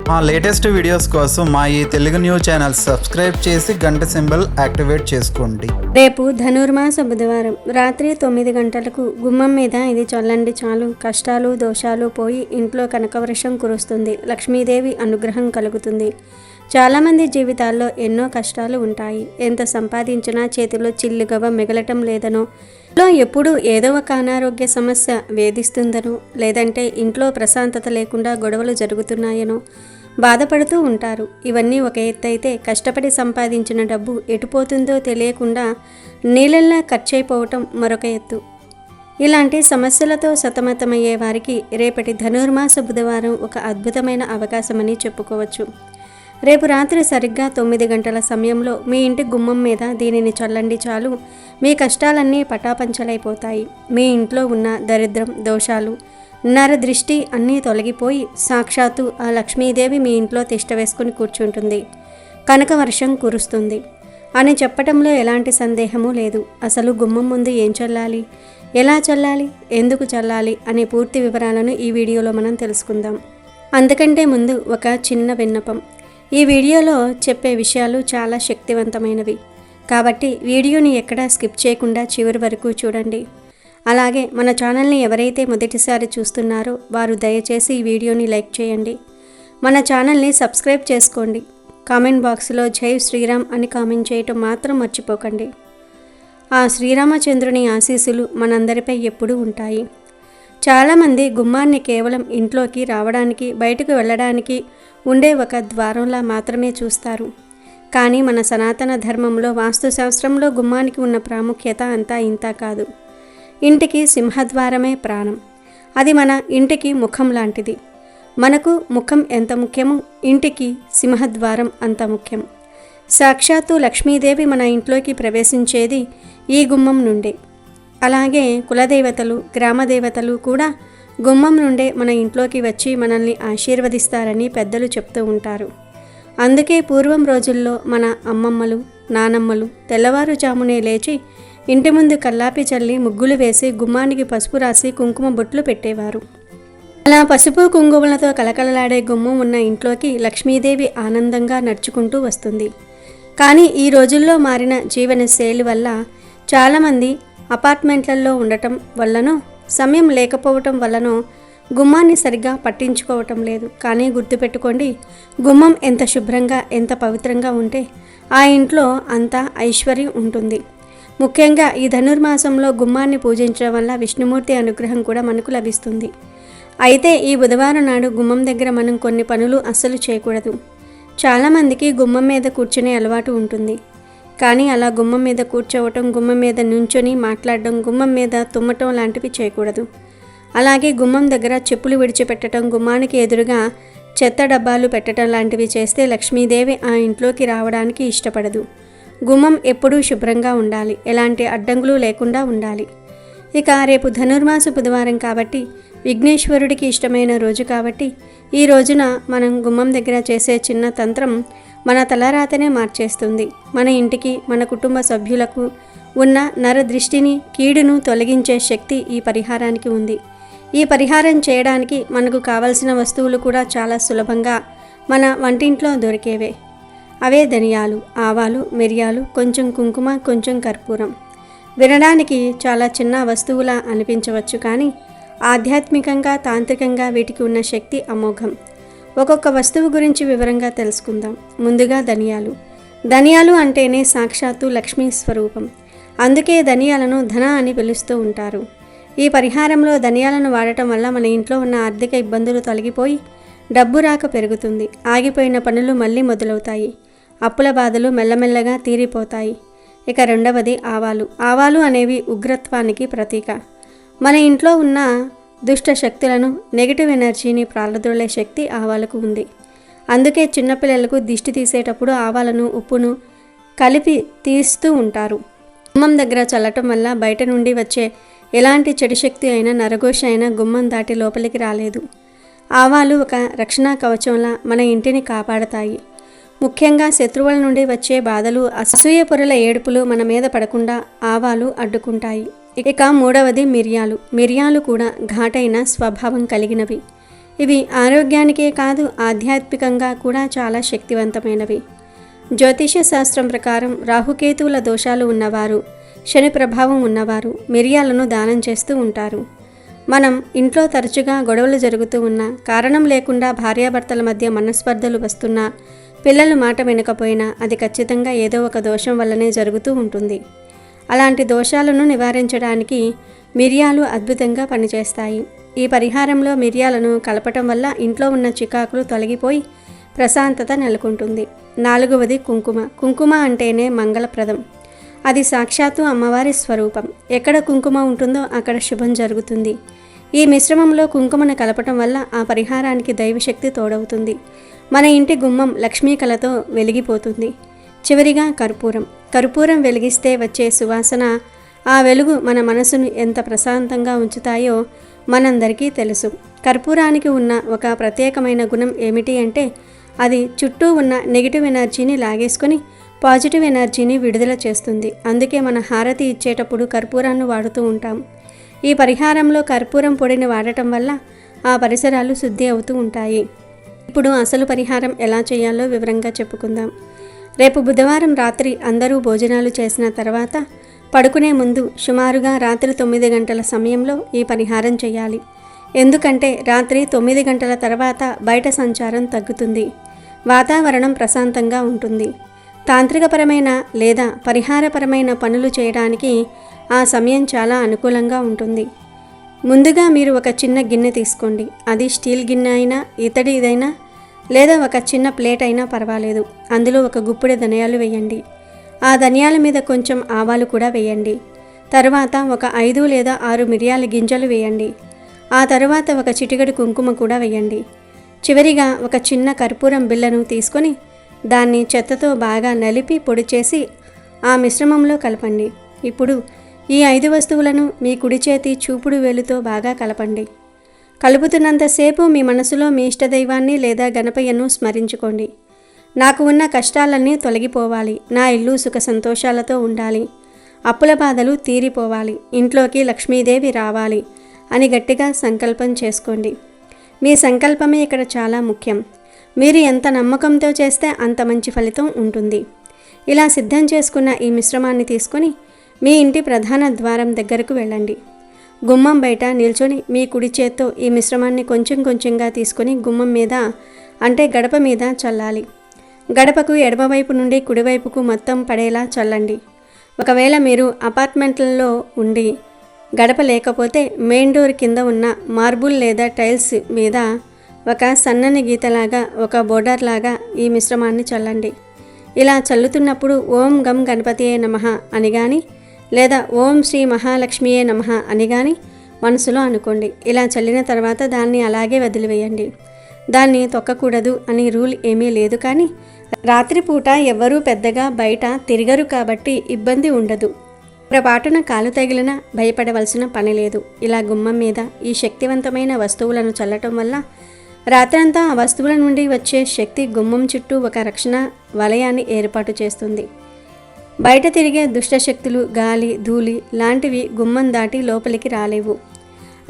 మా latest videos కోసం మా ఈ తెలుగు న్యూస్ ఛానల్ సబ్స్క్రైబ్ చేసి గంట సింబల్ యాక్టివేట్ చేసుకోండి. రేపు ధనుర్మాస బుధవారం రాత్రి 9 గంటలకు గుమ్మం మీద ఇది చల్లండి చాలు. కష్టాలు దోషాలు పోయి ఇంట్లో కనకవర్షం కురుస్తుంది. లక్ష్మీదేవి అనుగ్రహం కలుగుతుంది. చాలామంది జీవితాల్లో ఎన్నో కష్టాలు ఉంటాయి. ఎంత సంపాదించినా చేతిలో చిల్లుగవ మిగలటం లేదనో, ఇంట్లో ఎప్పుడు ఏదో ఒక అనారోగ్య సమస్య వేధిస్తుందనో, లేదంటే ఇంట్లో ప్రశాంతత లేకుండా గొడవలు జరుగుతున్నాయనో బాధపడుతూ ఉంటారు. ఇవన్నీ ఒక ఎత్తు అయితే, కష్టపడి సంపాదించిన డబ్బు ఎటుపోతుందో తెలియకుండా నీళ్ళల్లా ఖర్చయిపోవటం మరొక ఎత్తు. ఇలాంటి సమస్యలతో సతమతమయ్యే వారికి రేపటి ధనుర్మాస బుధవారం ఒక అద్భుతమైన అవకాశమని చెప్పుకోవచ్చు. రేపు రాత్రి సరిగ్గా 9 గంటల సమయంలో మీ ఇంటి గుమ్మం మీద దీనిని చల్లండి చాలు. మీ కష్టాలన్నీ పటాపంచలైపోతాయి. మీ ఇంట్లో ఉన్న దరిద్రం, దోషాలు, నరదృష్టి అన్నీ తొలగిపోయి సాక్షాత్తు ఆ లక్ష్మీదేవి మీ ఇంట్లో తిష్ట వేసుకుని కూర్చుంటుంది. కనక వర్షం కురుస్తుంది అని చెప్పటంలో ఎలాంటి సందేహము లేదు. అసలు గుమ్మం ముందు ఏం చల్లాలి, ఎలా చల్లాలి, ఎందుకు చల్లాలి అనే పూర్తి వివరాలను ఈ వీడియోలో మనం తెలుసుకుందాం. అందుకంటే ముందు ఒక చిన్న విన్నపం. ఈ వీడియోలో చెప్పే విషయాలు చాలా శక్తివంతమైనవి కాబట్టి వీడియోని ఎక్కడా స్కిప్ చేయకుండా చివరి వరకు చూడండి. అలాగే మన ఛానల్ని ఎవరైతే మొదటిసారి చూస్తున్నారో వారు దయచేసి ఈ వీడియోని లైక్ చేయండి. మన ఛానల్ని సబ్స్క్రైబ్ చేసుకోండి. కామెంట్ బాక్స్లో జై శ్రీరామ్ అని కామెంట్ చేయటం మాత్రం మర్చిపోకండి. ఆ శ్రీరామచంద్రుని ఆశీస్సులు మనందరిపై ఎప్పుడూ ఉంటాయి. చాలామంది గుమ్మాన్ని కేవలం ఇంట్లోకి రావడానికి, బయటకు వెళ్ళడానికి ఉండే ఒక ద్వారంలా మాత్రమే చూస్తారు. కానీ మన సనాతన ధర్మంలో, వాస్తుశాస్త్రంలో గుమ్మానికి ఉన్న ప్రాముఖ్యత అంతా ఇంతా కాదు. ఇంటికి సింహద్వారమే ప్రాణం. అది మన ఇంటికి ముఖం లాంటిది. మనకు ముఖం ఎంత ముఖ్యమో ఇంటికి సింహద్వారం అంత ముఖ్యం. సాక్షాత్తు లక్ష్మీదేవి మన ఇంట్లోకి ప్రవేశించేది ఈ గుమ్మం నుండే. అలాగే కులదేవతలు, గ్రామదేవతలు కూడా గుమ్మం నుండే మన ఇంట్లోకి వచ్చి మనల్ని ఆశీర్వదిస్తారని పెద్దలు చెప్తూ ఉంటారు. అందుకే పూర్వం రోజుల్లో మన అమ్మమ్మలు, నానమ్మలు తెల్లవారుజామునే లేచి ఇంటి ముందు కల్లాపి చల్లి ముగ్గులు వేసి గుమ్మానికి పసుపు రాసి కుంకుమ బొట్లు పెట్టేవారు. అలా పసుపు కుంకుమలతో కలకలలాడే గుమ్మం ఉన్న ఇంట్లోకి లక్ష్మీదేవి ఆనందంగా నడుచుకుంటూ వస్తుంది. కానీ ఈ రోజుల్లో మారిన జీవనశైలి వల్ల చాలామంది అపార్ట్మెంట్లలో ఉండటం వల్లనో, సమయం లేకపోవటం వల్లనో గుమ్మాన్ని సరిగ్గా పట్టించుకోవటం లేదు. కానీ గుర్తుపెట్టుకోండి, గుమ్మం ఎంత శుభ్రంగా, ఎంత పవిత్రంగా ఉంటే ఆ ఇంట్లో అంత ఐశ్వర్యం ఉంటుంది. ముఖ్యంగా ఈ ధనుర్మాసంలో గుమ్మాన్ని పూజించడం వల్ల విష్ణుమూర్తి అనుగ్రహం కూడా మనకు లభిస్తుంది. అయితే ఈ బుధవారం నాడు గుమ్మం దగ్గర మనం కొన్ని పనులు అస్సలు చేయకూడదు. చాలామందికి గుమ్మం మీద కూర్చునే అలవాటు ఉంటుంది. కానీ అలా గుమ్మం మీద కూర్చోవటం, గుమ్మం మీద నుంచొని మాట్లాడడం, గుమ్మం మీద తుమ్మటం లాంటివి చేయకూడదు. అలాగే గుమ్మం దగ్గర చెప్పులు విడిచిపెట్టడం, గుమ్మానికి ఎదురుగా చెత్త డబ్బాలు పెట్టడం లాంటివి చేస్తే లక్ష్మీదేవి ఆ ఇంట్లోకి రావడానికి ఇష్టపడదు. గుమ్మం ఎప్పుడూ శుభ్రంగా ఉండాలి, ఎలాంటి అడ్డంకులు లేకుండా ఉండాలి. ఇక రేపు ధనుర్మాస బుధవారం కాబట్టి, విఘ్నేశ్వరుడికి ఇష్టమైన రోజు కాబట్టి, ఈ రోజున మనం గుమ్మం దగ్గర చేసే చిన్న తంత్రం మన తలరాతనే మార్చేస్తుంది. మన ఇంటికి, మన కుటుంబ సభ్యులకు ఉన్న నరదృష్టిని, కీడును తొలగించే శక్తి ఈ పరిహారానికి ఉంది. ఈ పరిహారం చేయడానికి మనకు కావలసిన వస్తువులు కూడా చాలా సులభంగా మన వంటింట్లో దొరికేవే. అవే ధనియాలు, ఆవాలు, మిరియాలు, కొంచెం కుంకుమ, కొంచెం కర్పూరం. వినడానికి చాలా చిన్న వస్తువులా అనిపించవచ్చు, కానీ ఆధ్యాత్మికంగా, తాంత్రికంగా వీటికి ఉన్న శక్తి అమోఘం. ఒక్కొక్క వస్తువు గురించి వివరంగా తెలుసుకుందాం. ముందుగా ధనియాలు. ధనియాలు అంటేనే సాక్షాత్తు లక్ష్మీ స్వరూపం. అందుకే ధనియాలను ధన అని పిలుస్తూ ఉంటారు. ఈ పరిహారంలో ధనియాలను వాడటం వల్ల మన ఇంట్లో ఉన్న ఆర్థిక ఇబ్బందులు తొలగిపోయి డబ్బు రాక పెరుగుతుంది. ఆగిపోయిన పనులు మళ్ళీ మొదలవుతాయి. అప్పుల బాధలు మెల్లమెల్లగా తీరిపోతాయి. ఇక రెండవది ఆవాలు. ఆవాలు అనేవి ఉగ్రత్వానికి ప్రతీక. మన ఇంట్లో ఉన్న దుష్ట శక్తులను, నెగిటివ్ ఎనర్జీని ప్రాలదొల్లే శక్తి ఆవాలకు ఉంది. అందుకే చిన్నపిల్లలకు దిష్టి తీసేటప్పుడు ఆవాలను, ఉప్పును కలిపి తీస్తూ ఉంటారు. గుమ్మం దగ్గర చల్లటం వల్ల బయట నుండి వచ్చే ఎలాంటి చెడు శక్తి అయినా, నరఘోష అయినా గుమ్మం దాటి లోపలికి రాలేదు. ఆవాలు ఒక రక్షణ కవచంలా మన ఇంటిని కాపాడతాయి. ముఖ్యంగా శత్రువుల నుండి వచ్చే బాధలు, అసూయ పొరల ఏడుపులు మన మీద పడకుండా ఆవాలు అడ్డుకుంటాయి. ఇక మూడవది మిరియాలు. మిరియాలు కూడా ఘాటైన స్వభావం కలిగినవి. ఇవి ఆరోగ్యానికే కాదు ఆధ్యాత్మికంగా కూడా చాలా శక్తివంతమైనవి. జ్యోతిష శాస్త్రం ప్రకారం రాహుకేతువుల దోషాలు ఉన్నవారు, శని ప్రభావం ఉన్నవారు మిరియాలను దానం చేస్తూ ఉంటారు. మనం ఇంట్లో తరచుగా గొడవలు జరుగుతూ ఉన్నా, కారణం లేకుండా భార్యాభర్తల మధ్య మనస్పర్ధలు వస్తున్నా, పిల్లలు మాట వినకపోయినా అది ఖచ్చితంగా ఏదో ఒక దోషం వల్లనే జరుగుతూ ఉంటుంది. అలాంటి దోషాలను నివారించడానికి మిరియాలు అద్భుతంగా పనిచేస్తాయి. ఈ పరిహారంలో మిరియాలను కలపటం వల్ల ఇంట్లో ఉన్న చికాకులు తొలగిపోయి ప్రశాంతత నెలకొంటుంది. 4వది కుంకుమ. కుంకుమ అంటేనే మంగళప్రదం. అది సాక్షాత్తు అమ్మవారి స్వరూపం. ఎక్కడ కుంకుమ ఉంటుందో అక్కడ శుభం జరుగుతుంది. ఈ మిశ్రమంలో కుంకుమను కలపటం వల్ల ఆ పరిహారానికి దైవశక్తి తోడవుతుంది. మన ఇంటి గుమ్మం లక్ష్మీ కళతో వెలిగిపోతుంది. చివరిగా కర్పూరం. కర్పూరం వెలిగిస్తే వచ్చే సువాసన, ఆ వెలుగు మన మనసును ఎంత ప్రశాంతంగా ఉంచుతాయో మనందరికీ తెలుసు. కర్పూరానికి ఉన్న ఒక ప్రత్యేకమైన గుణం ఏమిటి అంటే అది చుట్టూ ఉన్న నెగిటివ్ ఎనర్జీని లాగేసుకొని పాజిటివ్ ఎనర్జీని విడుదల చేస్తుంది. అందుకే మన హారతి ఇచ్చేటప్పుడు కర్పూరాన్ని వాడుతూ ఉంటాం. ఈ పరిహారంలో కర్పూరం పొడిని వాడటం వల్ల ఆ పరిసరాలు శుద్ధి అవుతూ ఉంటాయి. ఇప్పుడు అసలు పరిహారం ఎలా చేయాలో వివరంగా చెప్పుకుందాం. రేపు బుధవారం రాత్రి అందరూ భోజనాలు చేసిన తర్వాత పడుకునే ముందు సుమారుగా రాత్రి 9 గంటల సమయంలో ఈ పరిహారం చేయాలి. ఎందుకంటే రాత్రి 9 గంటల తర్వాత బయట సంచారం తగ్గుతుంది, వాతావరణం ప్రశాంతంగా ఉంటుంది. తాంత్రికపరమైన లేదా పరిహారపరమైన పనులు చేయడానికి ఆ సమయం చాలా అనుకూలంగా ఉంటుంది. ముందుగా మీరు ఒక చిన్న గిన్నె తీసుకోండి. అది స్టీల్ గిన్నె అయినా, ఇతడిదైనా లేదా ఒక చిన్న ప్లేట్ అయినా పర్వాలేదు. అందులో ఒక గుప్పెడు ధనియాలు వేయండి. ఆ ధనియాల మీద కొంచెం ఆవాలు కూడా వేయండి. తర్వాత ఒక 5 లేదా 6 మిరియాల గింజలు వేయండి. ఆ తర్వాత ఒక చిటికెడు కుంకుమ కూడా వేయండి. చివరిగా ఒక చిన్న కర్పూరం బిళ్ళను తీసుకొని దాన్ని చెత్తతో బాగా నలిపి పొడి చేసి ఆ మిశ్రమంలో కలపండి. ఇప్పుడు ఈ 5 వస్తువులను మీ కుడి చేతి చూపుడు వేలుతో బాగా కలపండి. కలుపుతున్నంతసేపు మీ మనసులో మీ ఇష్టదైవాన్ని లేదా గణపయ్యను స్మరించుకోండి. నాకు ఉన్న కష్టాలన్నీ తొలగిపోవాలి, నా ఇల్లు సుఖ సంతోషాలతో ఉండాలి, అప్పుల బాధలు తీరిపోవాలి, ఇంట్లోకి లక్ష్మీదేవి రావాలి అని గట్టిగా సంకల్పం చేసుకోండి. మీ సంకల్పమే ఇక్కడ చాలా ముఖ్యం. మీరు ఎంత నమ్మకంతో చేస్తే అంత మంచి ఫలితం ఉంటుంది. ఇలా సిద్ధం చేసుకున్న ఈ మిశ్రమాన్ని తీసుకొని మీ ఇంటి ప్రధాన ద్వారం దగ్గరకు వెళ్ళండి. గుమ్మం బయట నిల్చొని మీ కుడి చేత్తో ఈ మిశ్రమాన్ని కొంచెం కొంచెంగా తీసుకొని గుమ్మం మీద అంటే గడప మీద చల్లాలి. గడపకు ఎడమవైపు నుండి కుడివైపుకు మొత్తం పడేలా చల్లండి. ఒకవేళ మీరు అపార్ట్మెంట్లలో ఉండి గడప లేకపోతే మెయిన్ డోర్ కింద ఉన్న మార్బుల్ లేదా టైల్స్ మీద ఒక సన్నని గీతలాగా, ఒక బోర్డర్ లాగా ఈ మిశ్రమాన్ని చల్లండి. ఇలా చల్లుతున్నప్పుడు ఓం గం గణపతియే నమః అని కానీ లేదా ఓం శ్రీ మహాలక్ష్మియే నమః అని కానీ మనసులో అనుకోండి. ఇలా చల్లిన తర్వాత దాన్ని అలాగే వదిలివేయండి. దాన్ని తొక్కకూడదు అని రూల్ ఏమీ లేదు. కానీ రాత్రిపూట ఎవ్వరూ పెద్దగా బయట తిరగరు కాబట్టి ఇబ్బంది ఉండదు. పొరపాటున కాలు తగిలినా భయపడవలసిన పని లేదు. ఇలా గుమ్మం మీద ఈ శక్తివంతమైన వస్తువులను చల్లటం వల్ల రాత్రంతా ఆ వస్తువుల నుండి వచ్చే శక్తి గుమ్మం చుట్టూ ఒక రక్షణ వలయాన్ని ఏర్పాటు చేస్తుంది. బయట తిరిగే దుష్టశక్తులు, గాలి, ధూళి లాంటివి గుమ్మం దాటి లోపలికి రాలేవు.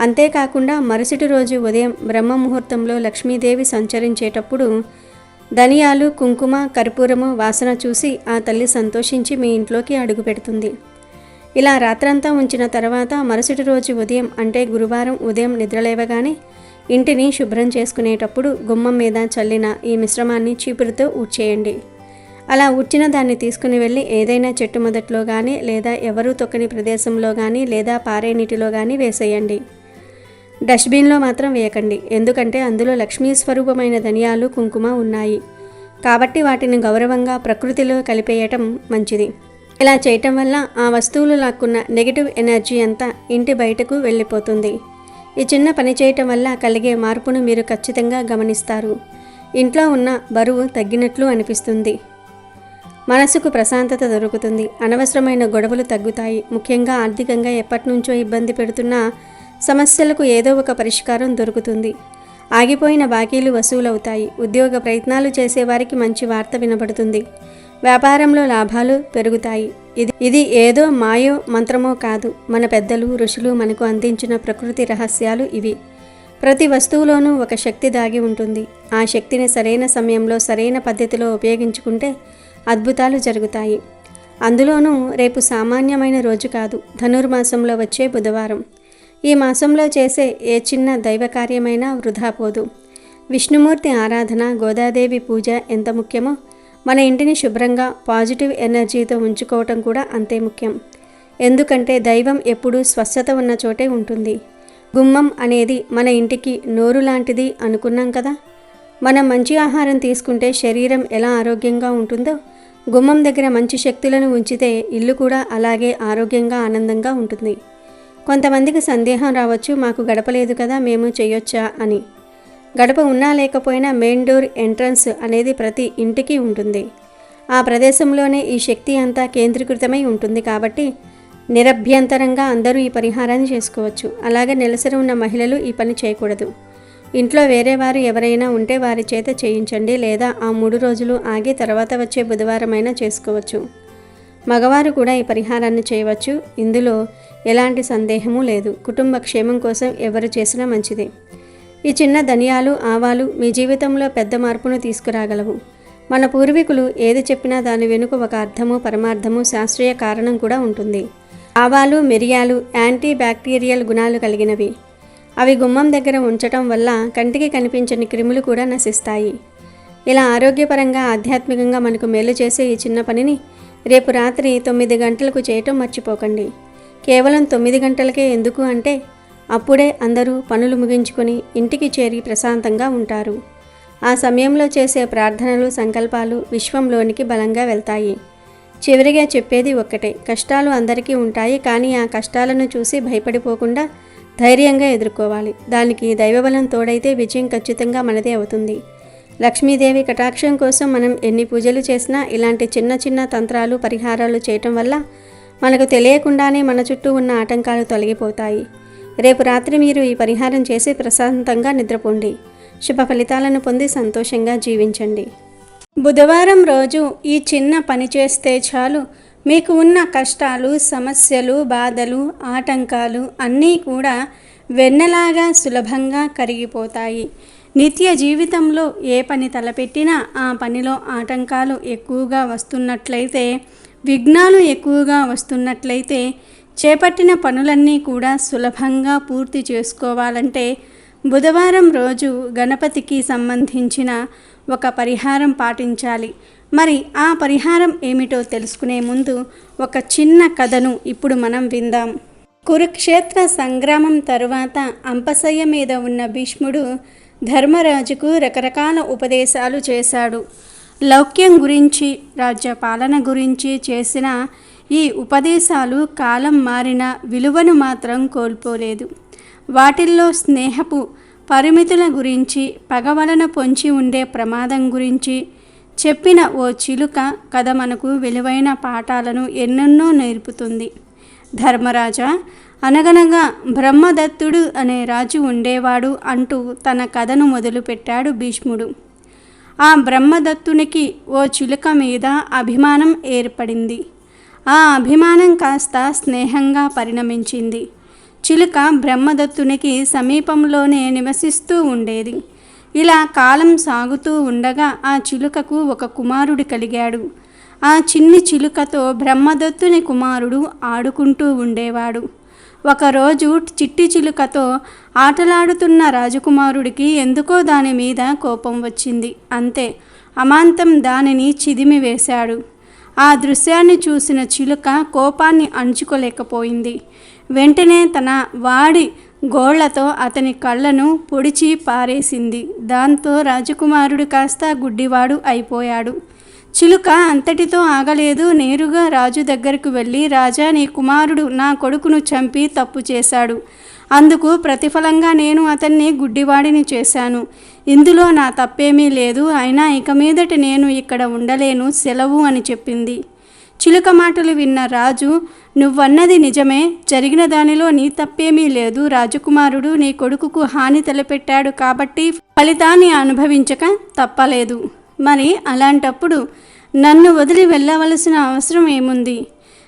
అంతేకాకుండా మరుసటి రోజు ఉదయం బ్రహ్మ ముహూర్తంలో లక్ష్మీదేవి సంచరించేటప్పుడు ధనియాలు, కుంకుమ, కర్పూరము వాసన చూసి ఆ తల్లి సంతోషించి మీ ఇంట్లోకి అడుగు పెడుతుంది. ఇలా రాత్రంతా ఉంచిన తర్వాత మరుసటి రోజు ఉదయం అంటే గురువారం ఉదయం నిద్రలేవగానే ఇంటిని శుభ్రం చేసుకునేటప్పుడు గుమ్మం మీద చల్లిన ఈ మిశ్రమాన్ని చీపురుతో ఊడ్చేయండి. అలా ఊడ్చిన దాన్ని తీసుకుని వెళ్ళి ఏదైనా చెట్టు మొదట్లో కానీ లేదా ఎవరూ తొక్కని ప్రదేశంలో కానీ లేదా పారే నీటిలో కానీ వేసేయండి. డస్ట్బిన్లో మాత్రం వేయకండి. ఎందుకంటే అందులో లక్ష్మీ స్వరూపమైన ధనియాలు, కుంకుమ ఉన్నాయి కాబట్టి వాటిని గౌరవంగా ప్రకృతిలో కలిపేయటం మంచిది. ఇలా చేయటం వల్ల ఆ వస్తువులు లాక్కున్న నెగిటివ్ ఎనర్జీ అంతా ఇంటి బయటకు వెళ్ళిపోతుంది. ఈ చిన్న పని చేయటం వల్ల కలిగే మార్పును మీరు ఖచ్చితంగా గమనిస్తారు. ఇంట్లో ఉన్న బరువు తగ్గినట్లు అనిపిస్తుంది. మనసుకు ప్రశాంతత దొరుకుతుంది. అనవసరమైన గొడవలు తగ్గుతాయి. ముఖ్యంగా ఆర్థికంగా ఎప్పటినుంచో ఇబ్బంది పెడుతున్న సమస్యలకు ఏదో ఒక పరిష్కారం దొరుకుతుంది. ఆగిపోయిన బాకీలు వసూలవుతాయి. ఉద్యోగ ప్రయత్నాలు చేసేవారికి మంచి వార్త వినబడుతుంది. వ్యాపారంలో లాభాలు పెరుగుతాయి. ఇది ఏదో మాయో మంత్రమో కాదు. మన పెద్దలు, ఋషులు మనకు అందించిన ప్రకృతి రహస్యాలు ఇవి. ప్రతి వస్తువులోనూ ఒక శక్తి దాగి ఉంటుంది. ఆ శక్తిని సరైన సమయంలో సరైన పద్ధతిలో ఉపయోగించుకుంటే అద్భుతాలు జరుగుతాయి. అందులోనూ రేపు సామాన్యమైన రోజు కాదు, ధనుర్మాసంలో వచ్చే బుధవారం. ఈ మాసంలో చేసే ఏ చిన్న దైవ కార్యమైనా వృధా పోదు. విష్ణుమూర్తి ఆరాధన, గోదాదేవి పూజ ఎంత ముఖ్యమో మన ఇంటిని శుభ్రంగా పాజిటివ్ ఎనర్జీతో ఉంచుకోవటం కూడా అంతే ముఖ్యం. ఎందుకంటే దైవం ఎప్పుడూ స్వచ్ఛత ఉన్న చోటే ఉంటుంది. గుమ్మం అనేది మన ఇంటికి నోరు లాంటిది అనుకున్నాం కదా. మనం మంచి ఆహారం తీసుకుంటే శరీరం ఎలా ఆరోగ్యంగా ఉంటుందో, గుమ్మం దగ్గర మంచి శక్తులను ఉంచితే ఇల్లు కూడా అలాగే ఆరోగ్యంగా ఆనందంగా ఉంటుంది. కొంతమందికి సందేహం రావచ్చు, మాకు గడప లేదు కదా, మేము చేయొచ్చా అని. గడప ఉన్నా లేకపోయినా మెయిన్ డోర్ ఎంట్రన్స్ అనేది ప్రతి ఇంటికి ఉంటుంది. ఆ ప్రదేశంలోనే ఈ శక్తి అంతా కేంద్రీకృతమై ఉంటుంది. కాబట్టి నిరభ్యంతరంగా అందరూ ఈ పరిహారాన్ని చేసుకోవచ్చు. అలాగే నెలసరి ఉన్న మహిళలు ఈ పని చేయకూడదు. ఇంట్లో వేరే వారు ఎవరైనా ఉంటే వారి చేత చేయించండి, లేదా ఆ 3 రోజులు ఆగి తర్వాత వచ్చే బుధవారమైనా చేసుకోవచ్చు. మగవారు కూడా ఈ పరిహారాన్ని చేయవచ్చు. ఇందులో ఎలాంటి సందేహము లేదు. కుటుంబ క్షేమం కోసం ఎవరు చేసినా మంచిదే. ఈ చిన్న ధనియాలు, ఆవాలు మీ జీవితంలో పెద్ద మార్పును తీసుకురాగలవు. మన పూర్వీకులు ఏది చెప్పినా దాని వెనుక ఒక అర్థము, పరమార్థము, శాస్త్రీయ కారణం కూడా ఉంటుంది. ఆవాలు, మిరియాలు యాంటీ బ్యాక్టీరియల్ గుణాలు కలిగినవి. అవి గుమ్మం దగ్గర ఉంచటం వల్ల కంటికి కనిపించని క్రిములు కూడా నశిస్తాయి. ఇలా ఆరోగ్యపరంగా, ఆధ్యాత్మికంగా మనకు మేలు చేసే ఈ చిన్న పనిని రేపు రాత్రి 9 గంటలకు చేయటం మర్చిపోకండి. కేవలం 9 గంటలకే ఎందుకు అంటే అప్పుడే అందరూ పనులు ముగించుకొని ఇంటికి చేరి ప్రశాంతంగా ఉంటారు. ఆ సమయంలో చేసే ప్రార్థనలు, సంకల్పాలు విశ్వంలోనికి బలంగా వెళ్తాయి. చివరిగా చెప్పేది ఒక్కటే, కష్టాలు అందరికీ ఉంటాయి, కానీ ఆ కష్టాలను చూసి భయపడిపోకుండా ధైర్యంగా ఎదుర్కోవాలి. దానికి దైవబలం తోడైతే విజయం ఖచ్చితంగా మనదే అవుతుంది. లక్ష్మీదేవి కటాక్షం కోసం మనం ఎన్ని పూజలు చేసినా ఇలాంటి చిన్న చిన్న తంత్రాలు, పరిహారాలు చేయటం వల్ల మనకు తెలియకుండానే మన చుట్టూ ఉన్న ఆటంకాలు తొలగిపోతాయి. రేపు రాత్రి మీరు ఈ పరిహారం చేసి ప్రశాంతంగా నిద్రపోండి. శుభ ఫలితాలను పొంది సంతోషంగా జీవించండి. బుధవారం రోజు ఈ చిన్న పని చేస్తే చాలు, మీకు ఉన్న కష్టాలు, సమస్యలు, బాధలు, ఆటంకాలు అన్నీ కూడా వెన్నలాగా సులభంగా కరిగిపోతాయి. నిత్య జీవితంలో ఏ పని తలపెట్టినా ఆ పనిలో ఆటంకాలు ఎక్కువగా వస్తున్నట్లయితే, విఘ్నాలు ఎక్కువగా వస్తున్నట్లయితే, చేపట్టిన పనులన్నీ కూడా సులభంగా పూర్తి చేసుకోవాలంటే బుధవారం రోజు గణపతికి సంబంధించిన ఒక పరిహారం పాటించాలి. మరి ఆ పరిహారం ఏమిటో తెలుసుకునే ముందు ఒక చిన్న కథను ఇప్పుడు మనం విందాం. కురుక్షేత్ర సంగ్రామం తరువాత అంపశయ్య మీద ఉన్న భీష్ముడు ధర్మరాజుకు రకరకాల ఉపదేశాలు చేశాడు. లౌక్యం గురించి, రాజ్య పాలన గురించి చేసిన ఈ ఉపదేశాలు కాలం మారిన విలువను మాత్రం కోల్పోలేదు. వాటిల్లో స్నేహపు పరిమితుల గురించి, పగ వలన పొంచి ఉండే ప్రమాదం గురించి చెప్పిన ఓ చిలుక కథ మనకు విలువైన పాఠాలను ఎన్నెన్నో నేర్పుతుంది. ధర్మరాజా, అనగనగా బ్రహ్మదత్తుడు అనే రాజు ఉండేవాడు అంటూ తన కథను మొదలుపెట్టాడు భీష్ముడు. ఆ బ్రహ్మదత్తునికి ఓ చిలుక మీద అభిమానం ఏర్పడింది. ఆ అభిమానం కాస్త స్నేహంగా పరిణమించింది. చిలుక బ్రహ్మదత్తునికి సమీపంలోనే నివసిస్తూ ఉండేది. ఇలా కాలం సాగుతూ ఉండగా ఆ చిలుకకు ఒక కుమారుడు కలిగాడు. ఆ చిన్ని చిలుకతో బ్రహ్మదత్తుని కుమారుడు ఆడుకుంటూ ఉండేవాడు. ఒకరోజు చిట్టి చిలుకతో ఆటలాడుతున్న రాజకుమారుడికి ఎందుకో దాని మీద కోపం వచ్చింది. అంతే, అమాంతం దానిని చిదిమి వేశాడు. ఆ దృశ్యాన్ని చూసిన చిలుక కోపాన్ని అణుచుకోలేకపోయింది. వెంటనే తన వాడి గోళ్లతో అతని కళ్ళను పొడిచి పారేసింది. దాంతో రాజకుమారుడు కాస్త గుడ్డివాడు అయిపోయాడు. చిలుక అంతటితో ఆగలేదు. నేరుగా రాజు దగ్గరకు వెళ్ళి, రాజా, నీ కుమారుడు నా కొడుకును చంపి తప్పు చేశాడు. అందుకు ప్రతిఫలంగా నేను అతన్ని గుడ్డివాడిని చేశాను. ఇందులో నా తప్పేమీ లేదు. అయినా ఇక మీదట నేను ఇక్కడ ఉండలేను, సెలవు అని చెప్పింది. చిలుక మాటలు విన్న రాజు, నువ్వన్నది నిజమే, జరిగిన దానిలో నీ తప్పేమీ లేదు. రాజకుమారుడు నీ కొడుకుకు హాని తలపెట్టాడు కాబట్టి ఫలితాన్ని అనుభవించక తప్పలేదు. మరి అలాంటప్పుడు నన్ను వదిలి వెళ్ళవలసిన అవసరం ఏముంది?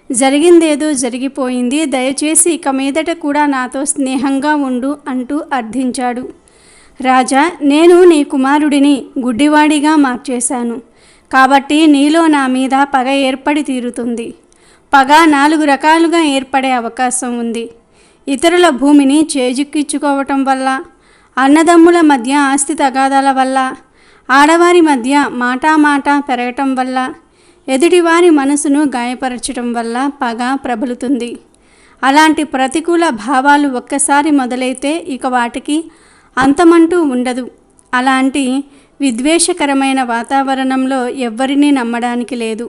జరిగిందేదో జరిగిపోయింది, దయచేసి ఇక మీదట కూడా నాతో స్నేహంగా ఉండు అంటూ అర్థించాడు. రాజా, నేను నీ కుమారుడిని గుడ్డివాడిగా మార్చేశాను. కాబట్టి నీలో నా మీద పగ ఏర్పడి తీరుతుంది. పగ 4 రకాలుగా ఏర్పడే అవకాశం ఉంది. ఇతరుల భూమిని చేజిక్కించుకోవటం వల్ల, అన్నదమ్ముల మధ్య ఆస్తి తగాదాల వల్ల, ఆడవారి మధ్య మాటా పెరగటం వల్ల, ఎదుటివారి మనసును గాయపరచటం వల్ల పగ ప్రబలుతుంది. అలాంటి ప్రతికూల భావాలు ఒక్కసారి మొదలైతే ఇక వాటికి అంతమంటూ ఉండదు. అలాంటి విద్వేషకరమైన వాతావరణంలో ఎవ్వరినీ నమ్మడానికి లేదు.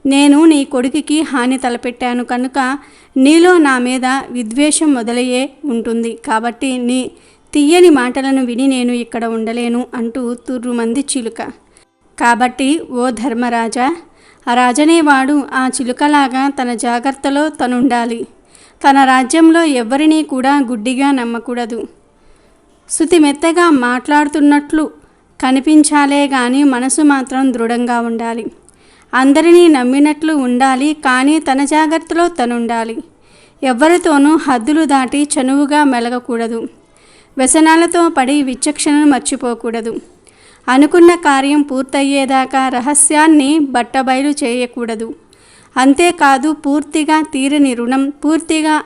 నేను నీ కొడుకుకి హాని తలపెట్టాను కనుక నీలో నా మీద విద్వేషం మొదలయ్యే ఉంటుంది. కాబట్టి నీ తీయని మాటలను విని నేను ఇక్కడ ఉండలేను అంటూ తుర్రుమంది చిలుక. కాబట్టి ఓ ధర్మరాజా, ఆ రాజనేవాడు ఆ చిలుకలాగా తన జాగ్రత్తలో తనుండాలి. తన రాజ్యంలో ఎవ్వరినీ కూడా గుడ్డిగా నమ్మకూడదు. శృతిమెత్తగా మాట్లాడుతున్నట్లు కనిపించాలే గాని మనసు మాత్రం దృఢంగా ఉండాలి. అందరినీ నమ్మినట్లు ఉండాలి, కానీ తన జాగ్రత్తలో తనుండాలి. ఎవ్వరితోనూ హద్దులు దాటి చనువుగా మెలగకూడదు. వ్యసనాలతో పడి విచక్షణను మర్చిపోకూడదు. అనుకున్న కార్యం పూర్తయ్యేదాకా రహస్యాన్ని బట్టబయలు చేయకూడదు. అంతేకాదు, పూర్తిగా తీరని రుణం, పూర్తిగా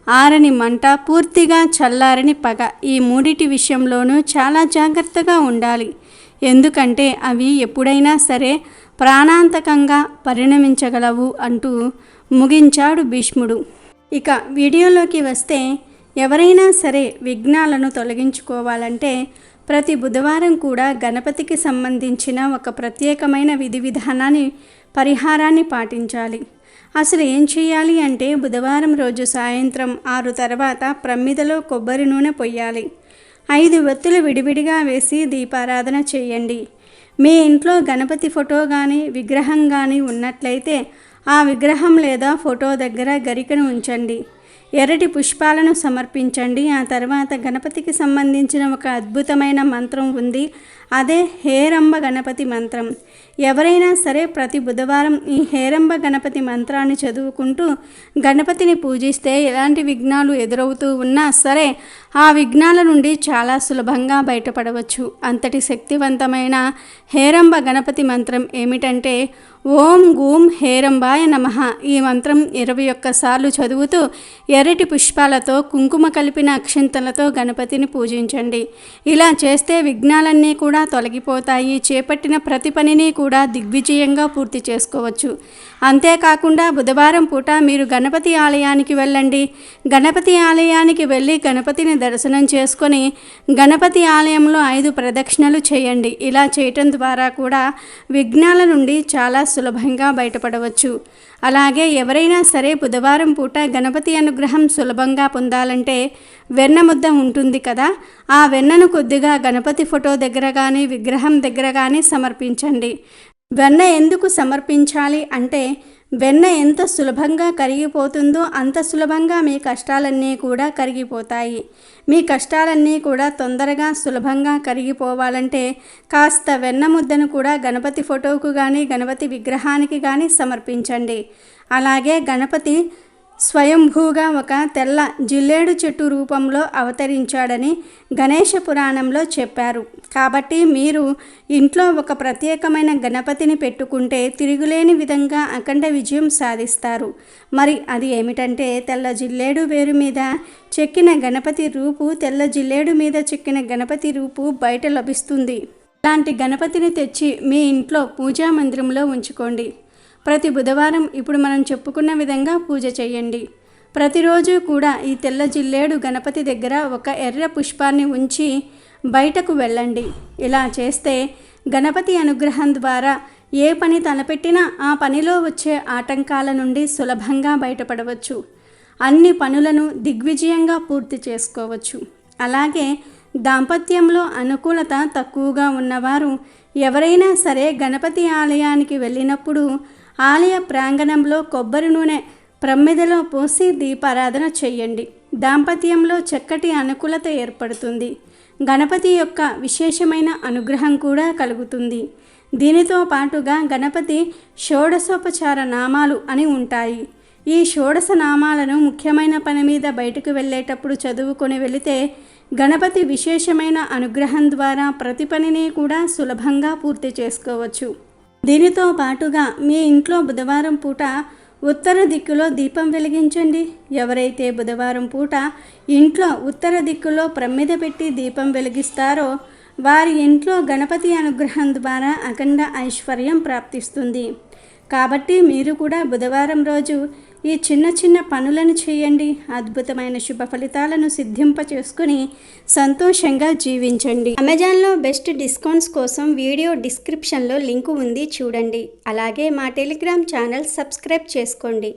ఆరని మంట, పూర్తిగా చల్లారని పగ, ఈ మూడిటి విషయంలోనూ చాలా జాగ్రత్తగా ఉండాలి. ఎందుకంటే అవి ఎప్పుడైనా సరే ప్రాణాంతకంగా పరిణమించగలవు అంటూ ముగించాడు భీష్ముడు. ఇక వీడియోలోకి వస్తే, ఎవరైనా సరే విఘ్నాలను తొలగించుకోవాలంటే ప్రతి బుధవారం కూడా గణపతికి సంబంధించిన ఒక ప్రత్యేకమైన విధి విధానాన్ని, పరిహారాన్ని పాటించాలి. అసలు ఏం చేయాలి అంటే, బుధవారం రోజు సాయంత్రం 6 తర్వాత ప్రమిదలో కొబ్బరి నూనె పొయ్యాలి. 5 ఒత్తులు విడివిడిగా వేసి దీపారాధన చేయండి. మీ ఇంట్లో గణపతి ఫోటో కానీ విగ్రహం కానీ ఉన్నట్లయితే ఆ విగ్రహం లేదా ఫోటో దగ్గర గరికను ఉంచండి. ఎర్రటి పుష్పాలను సమర్పించండి. ఆ తర్వాత గణపతికి సంబంధించిన ఒక అద్భుతమైన మంత్రం ఉంది. అదే హేరంబ గణపతి మంత్రం. ఎవరైనా సరే ప్రతి బుధవారం ఈ హేరంబ గణపతి మంత్రాన్ని చదువుకుంటూ గణపతిని పూజిస్తే ఎలాంటి విఘ్నాలు ఎదురవుతూ ఉన్నా సరే ఆ విఘ్నాల నుండి చాలా సులభంగా బయటపడవచ్చు. అంతటి శక్తివంతమైన హేరంబ గణపతి మంత్రం ఏమిటంటే, ఓం గూం హేరంబాయ నమః. ఈ మంత్రం 21 సార్లు చదువుతూ ఎర్రటి పుష్పాలతో కుంకుమ కలిపిన అక్షింతలతో గణపతిని పూజించండి. ఇలా చేస్తే విఘ్నాలన్నీ కూడా తొలగిపోతాయి. చేపట్టిన ప్రతి పనిని కూడా దిగ్విజయంగా పూర్తి చేసుకోవచ్చు. అంతేకాకుండా బుధవారం పూట మీరు గణపతి ఆలయానికి వెళ్ళండి. గణపతి ఆలయానికి వెళ్ళి గణపతిని దర్శనం చేసుకొని గణపతి ఆలయంలో 5 ప్రదక్షిణలు చేయండి. ఇలా చేయటం ద్వారా కూడా విఘ్నాల నుండి చాలా సులభంగా బయటపడవచ్చు. అలాగే ఎవరైనా సరే బుధవారం పూట గణపతి అనుగ్రహం సులభంగా పొందాలంటే వెన్న ముద్ద ఉంటుంది కదా, ఆ వెన్నను కొద్దిగా గణపతి ఫోటో దగ్గర కానీ విగ్రహం దగ్గర కానీ సమర్పించండి. వెన్న ఎందుకు సమర్పించాలి అంటే, వెన్న ఎంత సులభంగా కరిగిపోతుందో అంత సులభంగా మీ కష్టాలన్నీ కూడా కరిగిపోతాయి. మీ కష్టాలన్నీ కూడా తొందరగా సులభంగా కరిగిపోవాలంటే కాస్త వెన్న ముద్దను కూడా గణపతి ఫోటోకు కానీ గణపతి విగ్రహానికి కానీ సమర్పించండి. అలాగే గణపతి స్వయంభూగా ఒక తెల్ల జిల్లేడు చెట్టు రూపంలో అవతరించాడని గణేష పురాణంలో చెప్పారు. కాబట్టి మీరు ఇంట్లో ఒక ప్రత్యేకమైన గణపతిని పెట్టుకుంటే తిరుగులేని విధంగా అఖండ విజయం సాధిస్తారు. మరి అది ఏమిటంటే, తెల్ల జిల్లేడు వేరు మీద చెక్కిన గణపతి రూపు, తెల్ల జిల్లేడు మీద చెక్కిన గణపతి రూపు బయట లభిస్తుంది. అలాంటి గణపతిని తెచ్చి మీ ఇంట్లో పూజా మందిరంలో ఉంచుకోండి. ప్రతి బుధవారం ఇప్పుడు మనం చెప్పుకున్న విధంగా పూజ చేయండి. ప్రతిరోజు కూడా ఈ తెల్ల జిల్లేడు గణపతి దగ్గర ఒక ఎర్ర పుష్పాన్ని ఉంచి బయటకు వెళ్ళండి. ఇలా చేస్తే గణపతి అనుగ్రహం ద్వారా ఏ పని తలపెట్టినా ఆ పనిలో వచ్చే ఆటంకాల నుండి సులభంగా బయటపడవచ్చు. అన్ని పనులను దిగ్విజయంగా పూర్తి చేసుకోవచ్చు. అలాగే దాంపత్యంలో అనుకూలత తక్కువగా ఉన్నవారు ఎవరైనా సరే గణపతి ఆలయానికి వెళ్ళినప్పుడు ఆలయ ప్రాంగణంలో కొబ్బరి నూనె ప్రమిదలో పోసి దీపారాధన చేయండి. దాంపత్యంలో చక్కటి అనుకూలత ఏర్పడుతుంది. గణపతి యొక్క విశేషమైన అనుగ్రహం కూడా కలుగుతుంది. దీనితో పాటుగా గణపతి షోడశోపచార నామాలు అని ఉంటాయి. ఈ షోడశ నామాలను ముఖ్యమైన పని మీద బయటకు వెళ్ళేటప్పుడు చదువుకొని వెళితే గణపతి విశేషమైన అనుగ్రహం ద్వారా ప్రతి పనిని కూడా సులభంగా పూర్తి చేసుకోవచ్చు. దీనితో పాటుగా మీ ఇంట్లో బుధవారం పూట ఉత్తర దిక్కులో దీపం వెలిగించండి. ఎవరైతే బుధవారం పూట ఇంట్లో ఉత్తర దిక్కులో ప్రమిద పెట్టి దీపం వెలిగిస్తారో వారి ఇంట్లో గణపతి అనుగ్రహం ద్వారా అఖండ ఐశ్వర్యం ప్రాప్తిస్తుంది. కాబట్టి మీరు కూడా బుధవారం రోజు ఈ చిన్న చిన్న పనులను చేయండి. అద్భుతమైన శుభ ఫలితాలను సిద్ధింప చేసుకుని సంతోషంగా జీవించండి. అమెజాన్లో బెస్ట్ డిస్కౌంట్స్ కోసం వీడియో డిస్క్రిప్షన్లో లింకు ఉంది, చూడండి. అలాగే మా టెలిగ్రామ్ ఛానల్ సబ్స్క్రైబ్ చేసుకోండి.